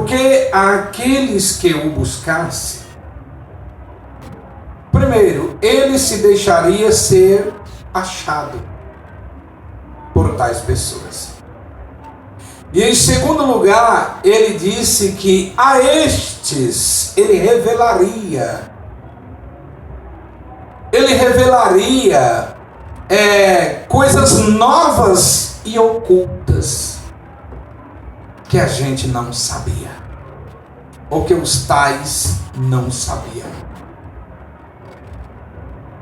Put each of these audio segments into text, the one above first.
Porque aqueles que o buscassem, primeiro, ele se deixaria ser achado por tais pessoas. E em segundo lugar, ele disse que a estes ele revelaria coisas novas e ocultas que a gente não sabia, ou que os tais não sabiam.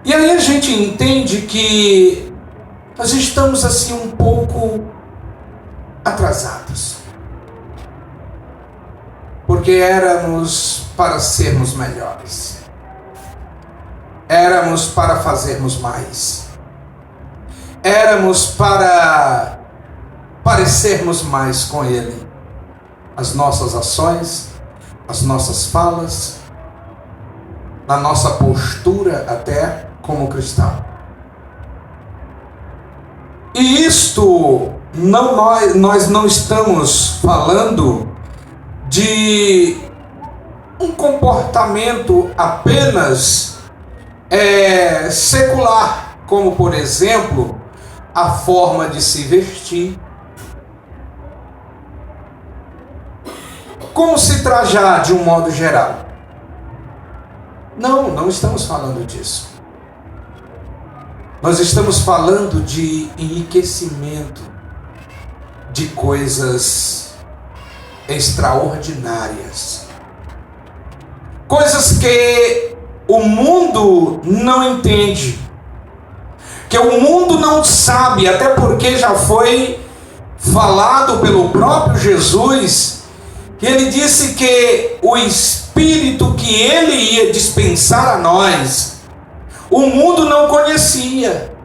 E aí a gente entende que nós estamos assim um pouco atrasados, porque éramos para sermos melhores, éramos para fazermos mais, éramos para parecermos mais com Ele, as nossas ações, as nossas falas, na nossa postura até como cristão. E isto nós não estamos falando de um comportamento apenas secular, como por exemplo a forma de se vestir, como se trajar de um modo geral. Não estamos falando disso. Nós estamos falando de enriquecimento, de coisas extraordinárias, coisas que o mundo não entende, que o mundo não sabe, até porque já foi falado pelo próprio Jesus, que ele disse que o Espírito que ele ia dispensar a nós, o mundo não conhecia.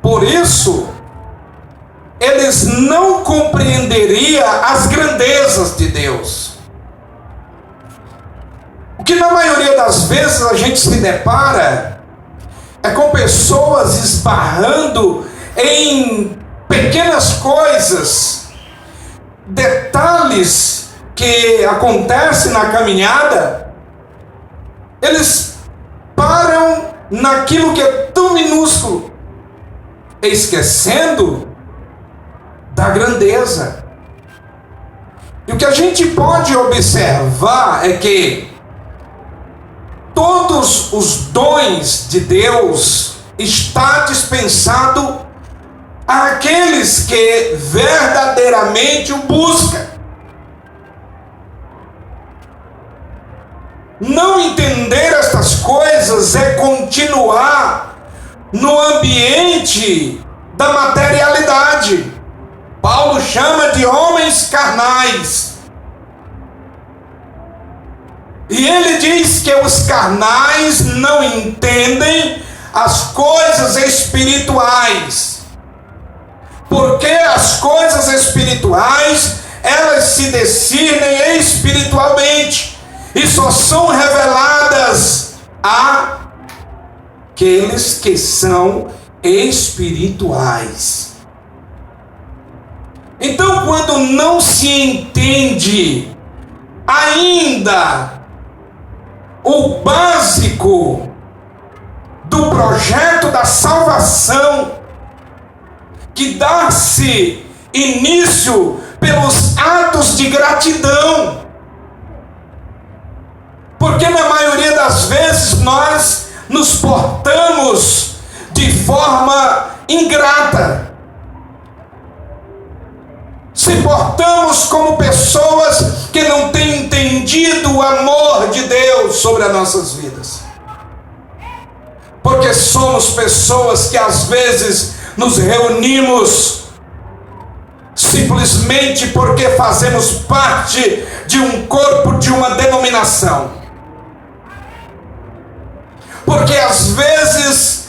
Por isso, eles não compreenderiam as grandezas de Deus. O que na maioria das vezes a gente se depara é com pessoas esbarrando em pequenas coisas, detalhes que acontecem na caminhada. Eles param naquilo que é tão minúsculo, esquecendo da grandeza. E o que a gente pode observar é que todos os dons de Deus está dispensado àqueles que verdadeiramente o buscam. Não entender estas coisas é continuar no ambiente da materialidade. Paulo chama de homens carnais. E ele diz que os carnais não entendem as coisas espirituais, porque as coisas espirituais, elas se discernem espiritualmente e só são reveladas àqueles que são espirituais. Então, quando não se entende ainda o básico do projeto da salvação, que dá-se início pelos atos de gratidão, porque na maioria das vezes nós nos portamos de forma ingrata, se portamos como pessoas que não têm entendido o amor de Deus sobre as nossas vidas, porque somos pessoas que às vezes nos reunimos simplesmente porque fazemos parte de um corpo, de uma denominação, porque às vezes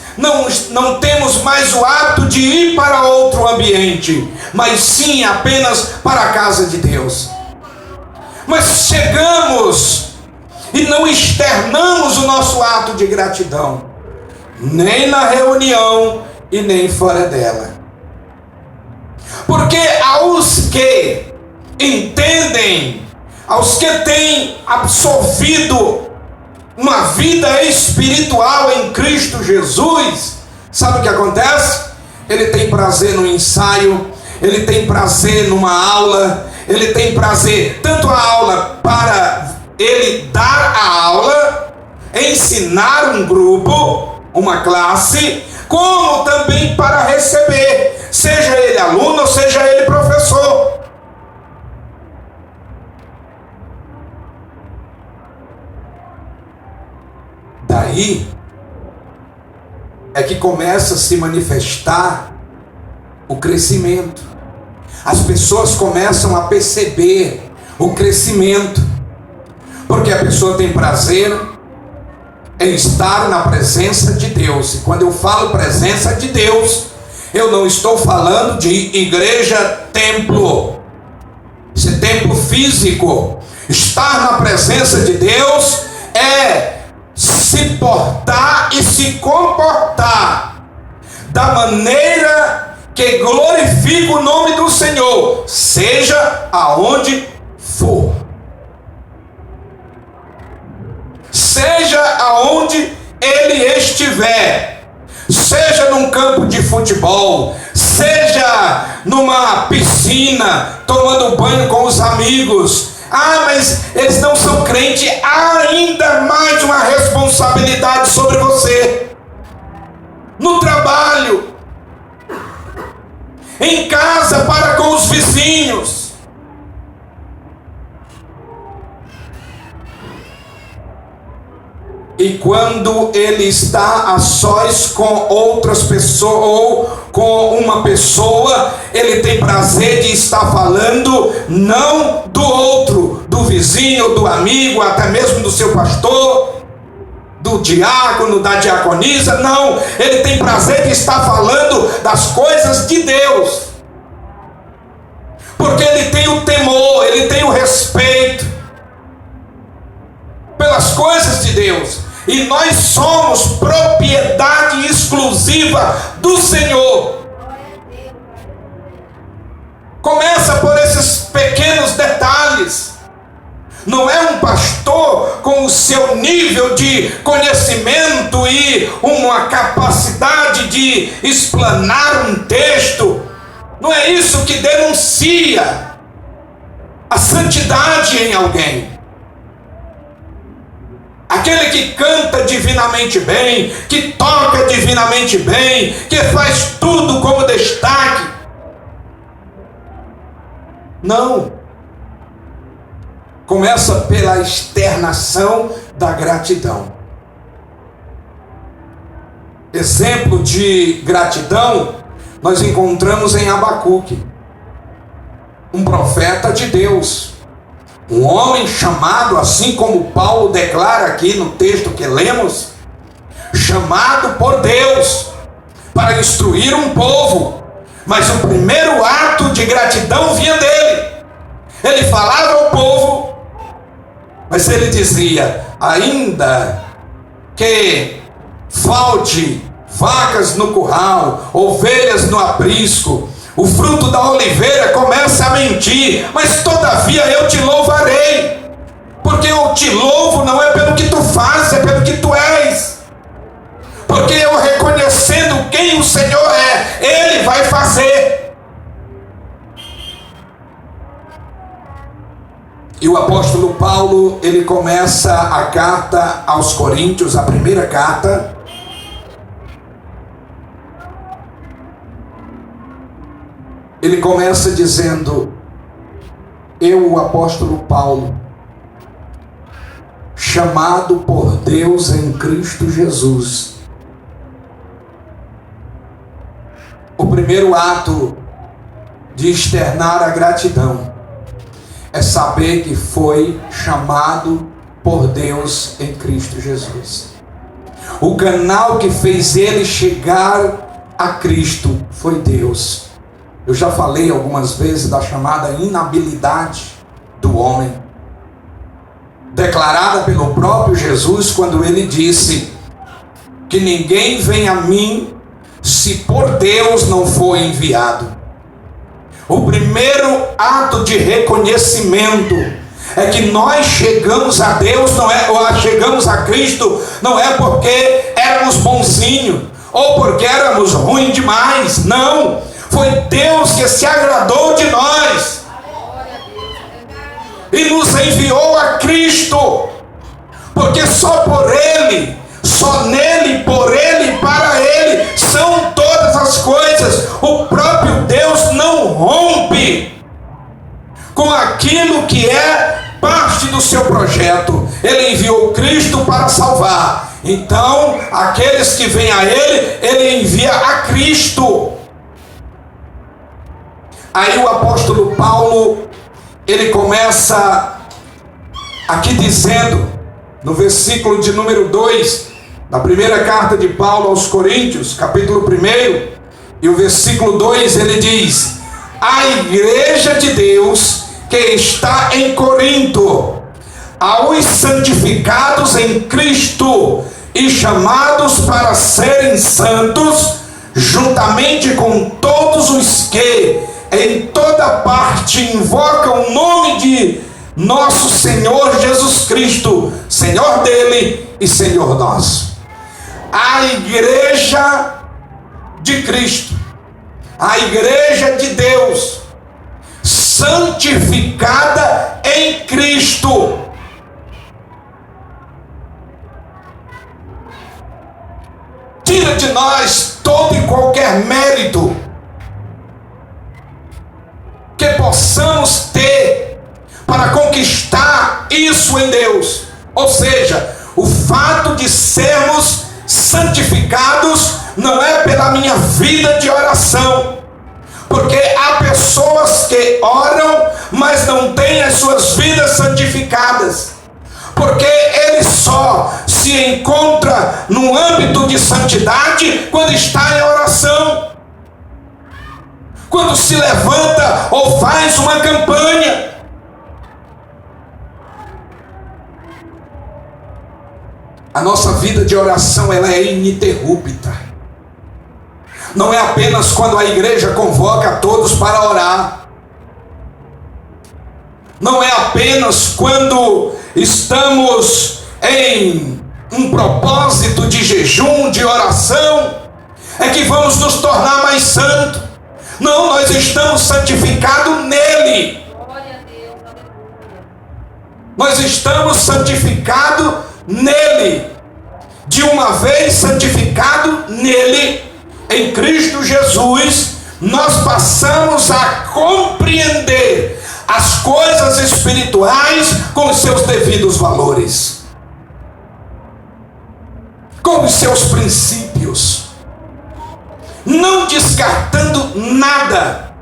não temos mais o hábito de ir para outro ambiente, mas sim apenas para a casa de Deus. Mas chegamos e não externamos o nosso ato de gratidão, nem na reunião e nem fora dela. Porque aos que entendem, aos que têm absorvido uma vida espiritual em Cristo Jesus, sabe o que acontece? Ele tem prazer no ensaio, ele tem prazer numa aula, ele tem prazer tanto a aula para ele dar a aula, ensinar um grupo, uma classe, como também para receber, seja ele aluno ou seja ele professor. Daí é que começa a se manifestar o crescimento. As pessoas começam a perceber o crescimento, porque a pessoa tem prazer em estar na presença de Deus. E quando eu falo presença de Deus, eu não estou falando de igreja, templo. Esse templo físico. Estar na presença de Deus é se portar e se comportar da maneira que glorifica o nome do Senhor, seja aonde for, seja aonde ele estiver, seja num campo de futebol, seja numa piscina, tomando banho com os amigos. Ah, mas eles não são crentes. Há ainda mais uma responsabilidade sobre você. No trabalho, em casa, para com os vizinhos. E quando ele está a sós com outras pessoas ou com uma pessoa, ele tem prazer de estar falando não do outro, do vizinho, do amigo, até mesmo do seu pastor, do diácono, da diaconisa. Não, ele tem prazer de estar falando das coisas de Deus, porque ele tem o temor, ele tem o respeito pelas coisas de Deus. E nós somos propriedade exclusiva do Senhor. Começa por esses pequenos detalhes. Não é um pastor com o seu nível de conhecimento e uma capacidade de explanar um texto. Não é isso que denuncia a santidade em alguém. Aquele que canta divinamente bem, que toca divinamente bem, que faz tudo como destaque. Não. Começa pela externação da gratidão. Exemplo de gratidão nós encontramos em Abacuque, um profeta de Deus. Um homem chamado, assim como Paulo declara aqui no texto que lemos, chamado por Deus para instruir um povo. Mas o primeiro ato de gratidão vinha dele. Ele falava ao povo, mas ele dizia: ainda que falte vacas no curral, ovelhas no aprisco, o fruto da oliveira começa a mentir, mas todavia eu te louvarei, porque eu te louvo não é pelo que tu fazes, é pelo que tu és, porque eu reconhecendo quem o Senhor é, Ele vai fazer. E o apóstolo Paulo, ele começa a carta aos Coríntios, a primeira carta, ele começa dizendo: eu, o apóstolo Paulo, chamado por Deus em Cristo Jesus. O primeiro ato de externar a gratidão é saber que foi chamado por Deus em Cristo Jesus. O canal que fez ele chegar a Cristo foi Deus. Eu já falei algumas vezes da chamada inabilidade do homem, declarada pelo próprio Jesus, quando ele disse que ninguém vem a mim se por Deus não for enviado. O primeiro ato de reconhecimento é que nós chegamos a Deus, ou chegamos a Cristo, não é porque éramos bonzinhos, ou porque éramos ruins demais. Não, foi Deus que se agradou de nós e nos enviou a Cristo, porque só por Ele, só nele, por Ele e para Ele são todas as coisas. O próprio Deus não rompe com aquilo que é parte do seu projeto. Ele enviou Cristo para salvar. Então, aqueles que vêm a Ele envia a Cristo. Aí o apóstolo Paulo, ele começa aqui dizendo, no versículo de número 2, na primeira carta de Paulo aos Coríntios, capítulo 1, e o versículo 2, ele diz: a igreja de Deus que está em Corinto, aos santificados em Cristo e chamados para serem santos, juntamente com todos os que em toda parte invocam o nome de nosso Senhor Jesus Cristo, Senhor dele e Senhor nosso. A igreja de Cristo, a igreja de Deus, santificada em Cristo. Tira de nós todo e qualquer mérito que possamos ter para conquistar isso em Deus. Ou seja, o fato de sermos santificados não é pela minha vida de oração, porque há pessoas que oram, mas não têm as suas vidas santificadas, porque ele só se encontra no âmbito de santidade quando está em oração, quando se levanta ou faz uma campanha. A nossa vida de oração, ela é ininterrupta. Não é apenas quando a igreja convoca a todos para orar. Não é apenas quando estamos em um propósito de jejum, de oração, é que vamos nos tornar mais santos. Não, nós estamos santificados nele. Nós estamos santificados nele. De uma vez santificado nele, em Cristo Jesus, nós passamos a compreender as coisas espirituais com os seus devidos valores, com os seus princípios, não descartando nada,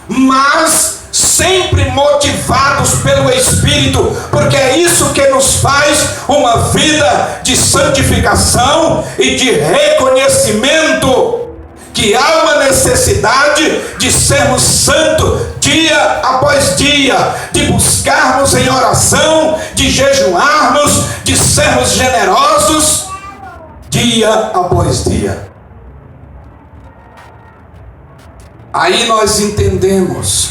mas sempre motivados pelo Espírito, porque é isso que nos faz uma vida de santificação e de reconhecimento que há uma necessidade de sermos santos dia após dia, de buscarmos em oração, de jejuarmos, de sermos generosos dia após dia. Aí nós entendemos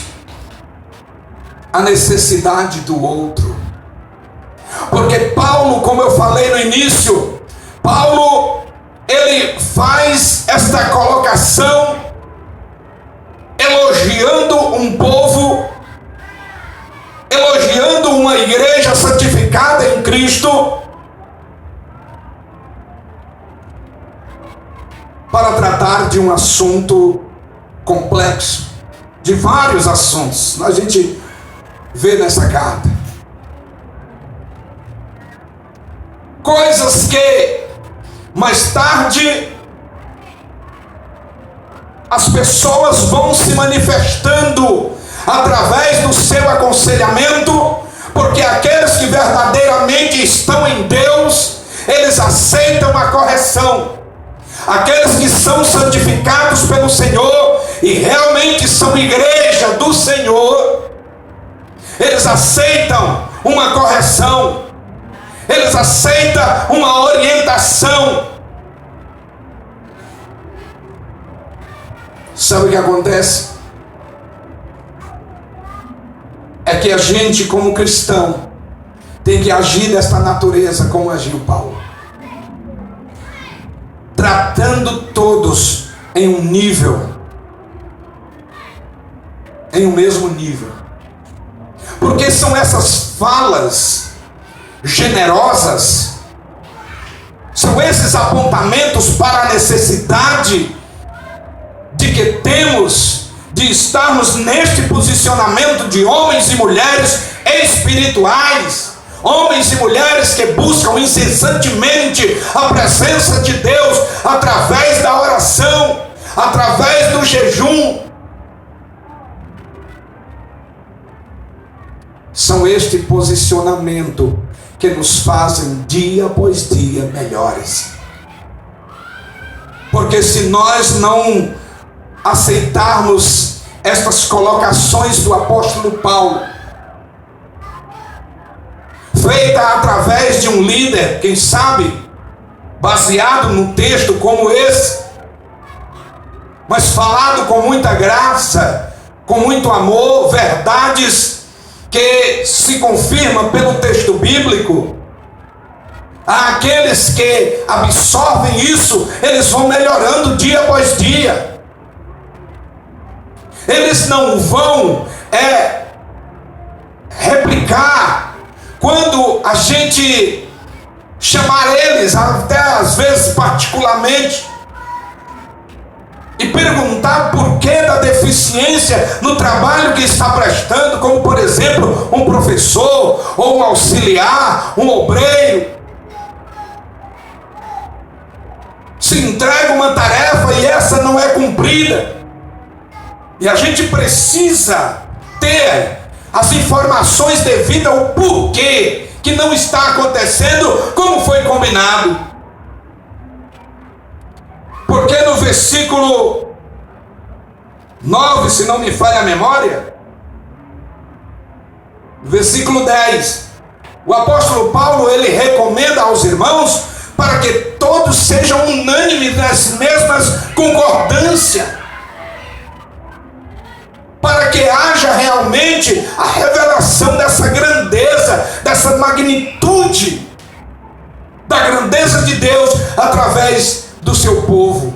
a necessidade do outro, porque Paulo, como eu falei no início, Paulo, ele faz esta colocação elogiando um povo, elogiando uma igreja santificada em Cristo, para tratar de um assunto complexo, de vários assuntos. A gente vê nessa carta coisas que mais tarde as pessoas vão se manifestando através do seu aconselhamento, porque aqueles que verdadeiramente estão em Deus, eles aceitam a correção. Aqueles que são santificados pelo Senhor e realmente são igreja do Senhor, eles aceitam uma correção, eles aceitam uma orientação. Sabe o que acontece? que a gente, como cristão, tem que agir desta natureza como agiu Paulo, tratando todos em um nível, em um mesmo nível. Porque são essas falas generosas, são esses apontamentos para a necessidade de que temos de estarmos neste posicionamento de homens e mulheres espirituais, homens e mulheres que buscam incessantemente a presença de Deus através da oração, através do jejum. São este posicionamento que nos fazem dia após dia melhores. Porque se nós não aceitarmos estas colocações do apóstolo Paulo, feita através de um líder, quem sabe, baseado num texto como esse, mas falado com muita graça, com muito amor, verdades que se confirmam pelo texto bíblico, aqueles que absorvem isso, eles vão melhorando dia após dia. Eles não vão replicar quando a gente chamar eles, até às vezes particularmente, e perguntar por que da deficiência no trabalho que está prestando, como por exemplo um professor, ou um auxiliar, um obreiro. Se entrega uma tarefa e essa não é cumprida, e a gente precisa ter as informações devidas ao porquê que não está acontecendo como foi combinado. Porque no versículo 9, se não me falha a memória, versículo 10, o apóstolo Paulo, ele recomenda aos irmãos para que todos sejam unânimes nas mesmas concordâncias, para que haja realmente a revelação dessa grandeza, dessa magnitude, da grandeza de Deus através do seu povo,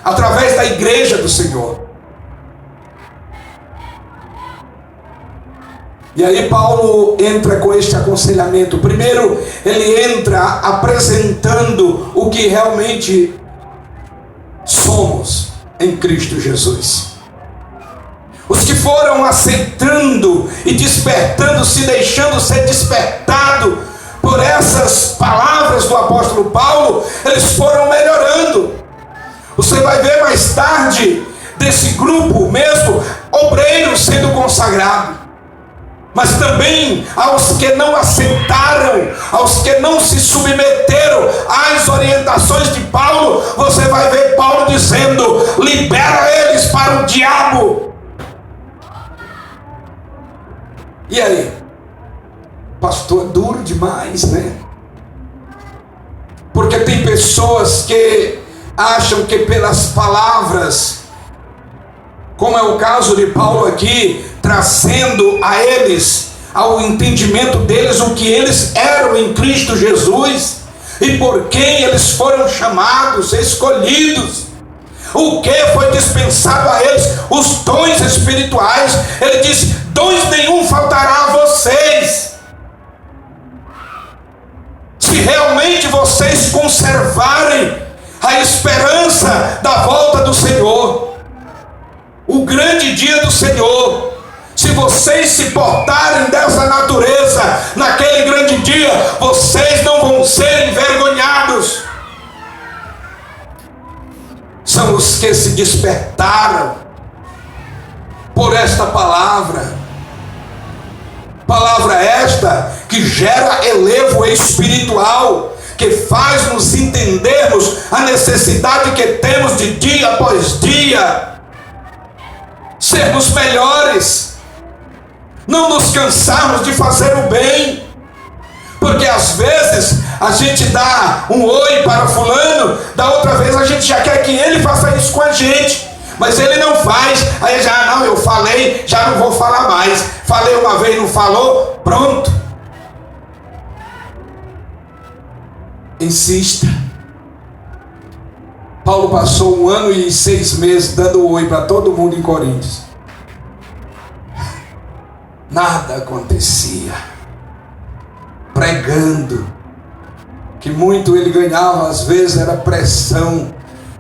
através da igreja do Senhor. E aí Paulo entra com este aconselhamento. Primeiro, ele entra apresentando o que realmente somos em Cristo Jesus. Os que foram aceitando e despertando, se deixando ser despertado por essas palavras do apóstolo Paulo, eles foram melhorando. Você vai ver mais tarde desse grupo mesmo, obreiros sendo consagrados. Mas também aos que não aceitaram, aos que não se submeteram às orientações de Paulo, você vai ver Paulo dizendo: libera eles para o diabo. E aí? Pastor, duro demais, né? Porque tem pessoas que acham que pelas palavras, como é o caso de Paulo aqui, trazendo a eles, ao entendimento deles, o que eles eram em Cristo Jesus, e por quem eles foram chamados, escolhidos, o que foi dispensado a eles, os dons espirituais. Ele diz: dons nenhum faltará a vocês, se realmente vocês conservarem a esperança da volta do Senhor, o grande dia do Senhor. Se vocês se portarem dessa natureza naquele grande dia, vocês não vão ser envergonhados. São os que se despertaram por esta palavra. Palavra esta que gera elevo espiritual, que faz nos entendermos a necessidade que temos de dia após dia sermos melhores, não nos cansarmos de fazer o bem, porque às vezes a gente dá um oi para fulano, da outra vez a gente já quer que ele faça isso com a gente, mas ele não faz, aí já, não, eu falei, já não vou falar mais. Falei uma vez, não falou? Pronto. Insista. Paulo passou 1 ano e 6 meses dando oi para todo mundo em Coríntios. Nada acontecia. Pregando. Que muito ele ganhava, às vezes, era pressão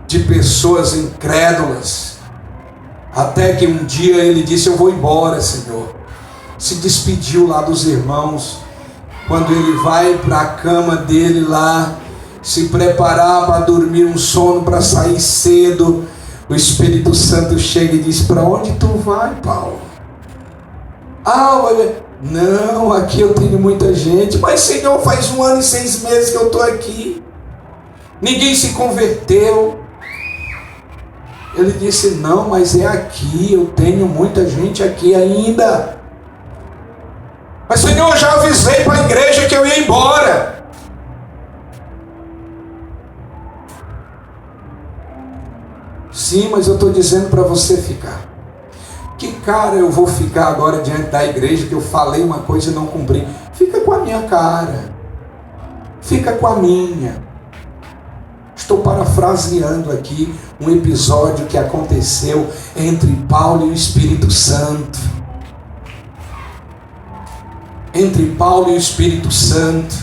de pessoas incrédulas. Até que um dia ele disse: eu vou embora, Senhor. Se despediu lá dos irmãos. Quando ele vai para a cama dele lá, se preparar para dormir um sono, para sair cedo, o Espírito Santo chega e diz: para onde tu vai, Paulo? Ah, olha, não, aqui eu tenho muita gente. Mas, Senhor, faz 1 ano e 6 meses que eu estou aqui. Ninguém se converteu. Ele disse: não, mas é aqui, eu tenho muita gente aqui ainda. Mas, Senhor, eu já avisei para a igreja que eu ia embora. Sim, mas eu estou dizendo para você ficar. Que cara eu vou ficar agora diante da igreja que eu falei uma coisa e não cumpri? Fica com a minha cara. Fica com a minha. Estou parafraseando aqui um episódio que aconteceu entre Paulo e o Espírito Santo. Entre Paulo e o Espírito Santo.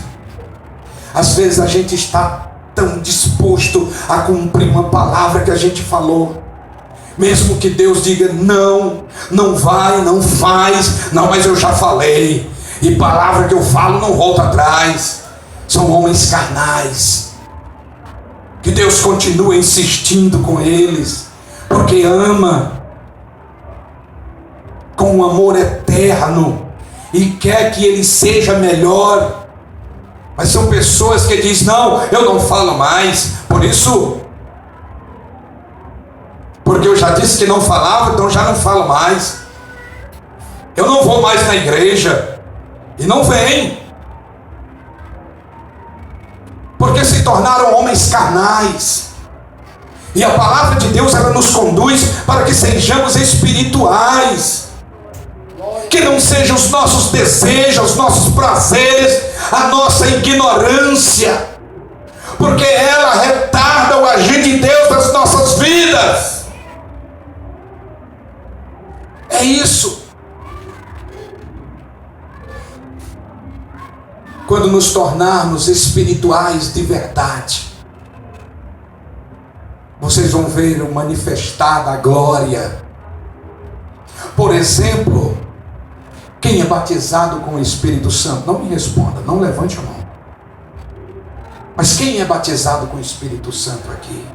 Às vezes a gente está tão disposto a cumprir uma palavra que a gente falou. Mesmo que Deus diga: não, não vai, não faz. Não, mas eu já falei. E palavra que eu falo não volta atrás. São homens carnais. Que Deus continua insistindo com eles. Porque ama. Com um amor eterno. E quer que ele seja melhor. Mas são pessoas que dizem: não, eu não falo mais. Por isso, porque eu já disse que não falava, então já não falo mais. Eu não vou mais na igreja. E não vem. Porque se tornaram homens carnais. E a palavra de Deus, ela nos conduz para que sejamos espirituais. Que não sejam os nossos desejos, os nossos prazeres, a nossa ignorância. Porque ela retarda o agir de Deus nas nossas vidas. É isso. Quando nos tornarmos espirituais de verdade, vocês vão ver manifestada a glória. Por exemplo, quem é batizado com o Espírito Santo? Não me responda, não levante a mão. Mas quem é batizado com o Espírito Santo aqui?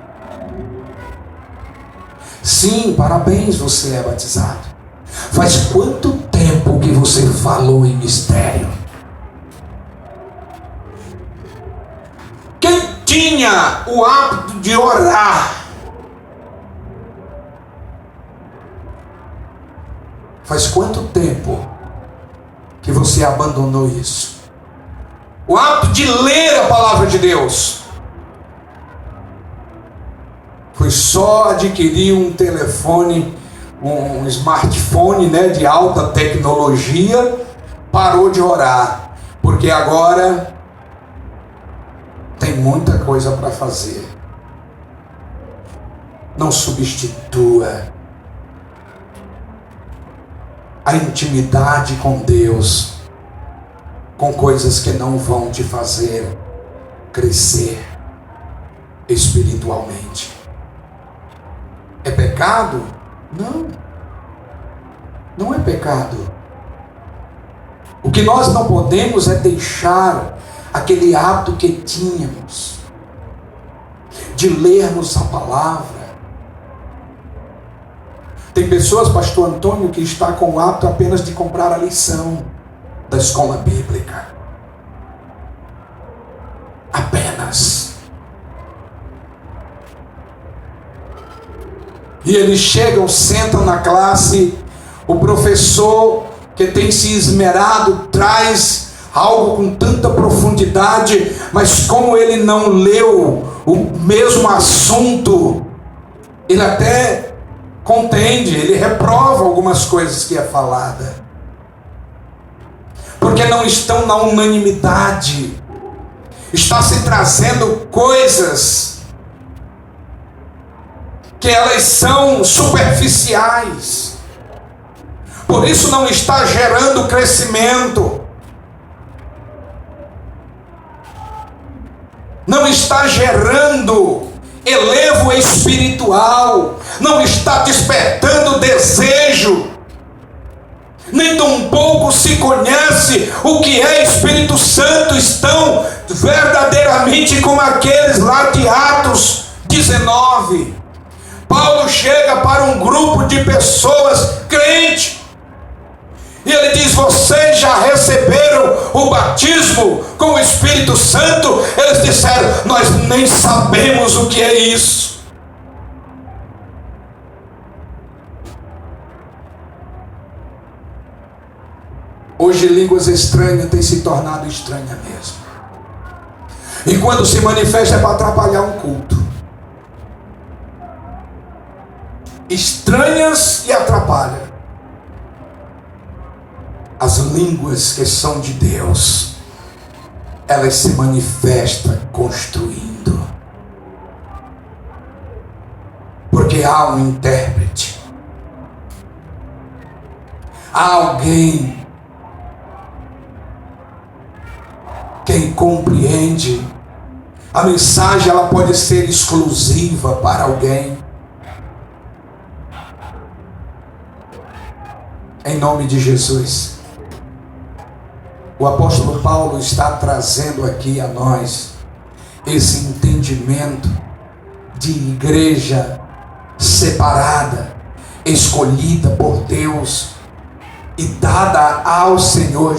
Sim, parabéns, você é batizado. Faz quanto tempo que você falou em mistério? Quem tinha o hábito de orar? Faz quanto tempo que você abandonou isso? O hábito de ler a palavra de Deus. Foi só adquirir um telefone, um smartphone, né, de alta tecnologia, parou de orar, porque agora tem muita coisa para fazer. Não substitua a intimidade com Deus com coisas que não vão te fazer crescer espiritualmente. É pecado? Não. Não é pecado. O que nós não podemos é deixar aquele hábito que tínhamos de lermos a palavra. Tem pessoas, pastor Antônio, que está com o hábito apenas de comprar a lição da escola bíblica. Apenas. E eles chegam, sentam na classe, o professor que tem se esmerado traz algo com tanta profundidade, mas como ele não leu o mesmo assunto, ele até contende, ele reprova algumas as coisas que é falada. Porque não estão na unanimidade. Está se trazendo coisas que elas são superficiais. Por isso não está gerando crescimento. Não está gerando elevo espiritual. Não está despertando desejo. Nem tão pouco se conhece o que é Espírito Santo. Estão verdadeiramente como aqueles lá de Atos 19. Paulo chega para um grupo de pessoas crentes. E ele diz: vocês já receberam o batismo com o Espírito Santo? Eles disseram: nós nem sabemos o que é isso. Hoje línguas estranhas têm se tornado estranhas mesmo. E quando se manifesta é para atrapalhar um culto. Estranhas e atrapalham. As línguas que são de Deus, elas se manifestam construindo. Porque há um intérprete. Há alguém quem compreende. A mensagem ela pode ser exclusiva para alguém. Em nome de Jesus. O apóstolo Paulo está trazendo aqui a nós esse entendimento de igreja separada, escolhida por Deus e dada ao Senhor